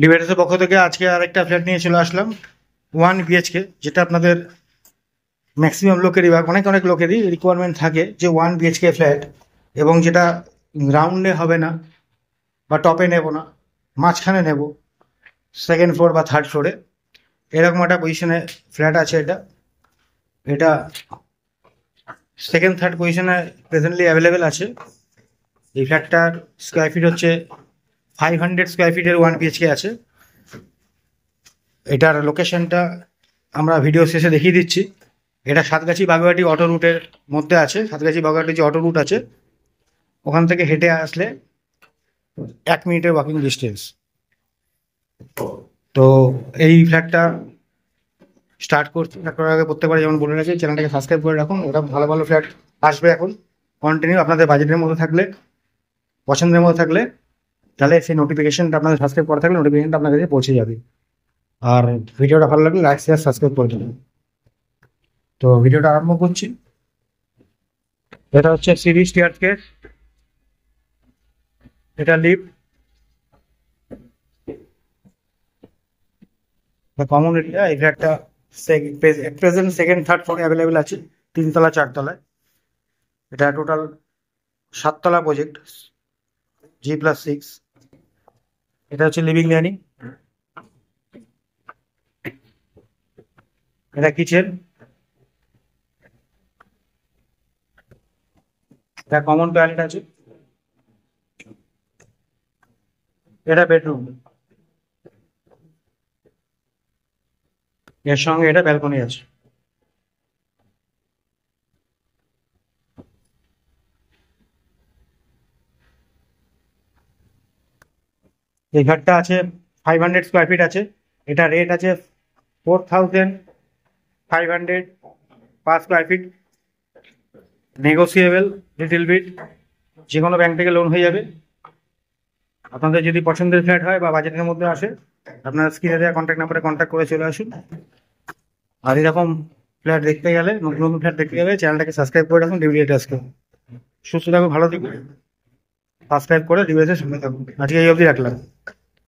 ডিভাইডার্সের পক্ষ থেকে আজকে আরেকটা ফ্ল্যাট নিয়ে চলে আসলাম 1 BHK, যেটা আপনাদের ম্যাক্সিমাম লোকেরই বা অনেক অনেক লোকেরই রিকোয়ারমেন্ট থাকে যে 1 BHK ফ্ল্যাট, এবং যেটা গ্রাউন্ডে হবে না বা টপে নেব না, মাঝখানে নেব, সেকেন্ড ফ্লোর বা থার্ড ফ্লোরে, এরকম একটা পজিশনে ফ্ল্যাট আছে। এটা এটা সেকেন্ড থার্ড পজিশনে প্রেজেন্টলি অ্যাভেলেবেল আছে। এই ফ্ল্যাটটার স্কোয়ার ফিট হচ্ছে 500 স্কোয়ার ফিটের 1 BHK আছে। এটার লোকেশনটা আমরা ভিডিও শেষে দেখিয়ে দিচ্ছি। এটা সাতগাছি বাগুইআটি অটো রুটের মধ্যে আছে। সাতগাছি বাগুইআটি যে অটো রুট আছে, ওখান থেকে হেঁটে আসলে 1 মিনিটের ওয়াকিং ডিস্টেন্স। তো এই ফ্ল্যাটটা স্টার্ট করার আগে প্রত্যেকবার যেমন বলে রাখি, চ্যানেলটাকে সাবস্ক্রাইব করে রাখুন। ওটা ভালো ভালো ফ্ল্যাট আসবে এখন কন্টিনিউ। আপনাদের বাজেটের মধ্যে থাকলে, পছন্দের মধ্যে থাকলে, তাহলে সেই নোটিফিকেশনটা আপনাদের সাবস্ক্রাইব করা থাকলে নোটিফিকেশনটা আপনার কাছে পৌঁছে যাবে। আর ভিডিওটা ভালো লাগলে লাইক শেয়ার সাবস্ক্রাইব করে দেবেন। তো ভিডিওটা আরম্ভ করছি। এটা হচ্ছে সিঁড়ি স্টেয়ারকেস, এটা লিফট, কমন এরিয়া। এই ফ্ল্যাটটা প্রেজেন্ট সেকেন্ড থার্ড ফ্লোরে অ্যাভেলেবেল আছে, 3তলা 4তলায়। এটা টোটাল 7তলা প্রজেক্ট, G+6। এটা হচ্ছে লিভিং ডাইনিং, এটা কিচেন, এটা কমন টয়লেট আছে, এটা বেডরুম, এর সঙ্গে এটা ব্যালকনি আছে। এই ঘরটা আছে 500 স্কোয়ার ফিট আছে। এটা রেট আছে 4500 per square feet, negotiable little bit. যে কোনো ব্যাংক থেকে লোন হয়ে যাবে। আপনাদের যদি পছন্দের ফ্ল্যাট হয় বা বাজেটের মধ্যে আসে, আপনার স্ক্রিনে দেওয়া কন্ট্যাক্ট নাম্বারে কন্ট্যাক্ট করে চলে আসুন। আর এরকম ফ্ল্যাট দেখতে গেলে, নতুন নতুন ফ্ল্যাট দেখতে গেলে চ্যানেলটাকে সাবস্ক্রাইব করে রাখুন। ডিভিডি আজকে সুস্থ থাকুন, ভালো থাকুন, সাবস্ক্রাইব করে ডিভিডিতে সঙ্গে থাকুন। আজকে এই অবধি রাখলাম।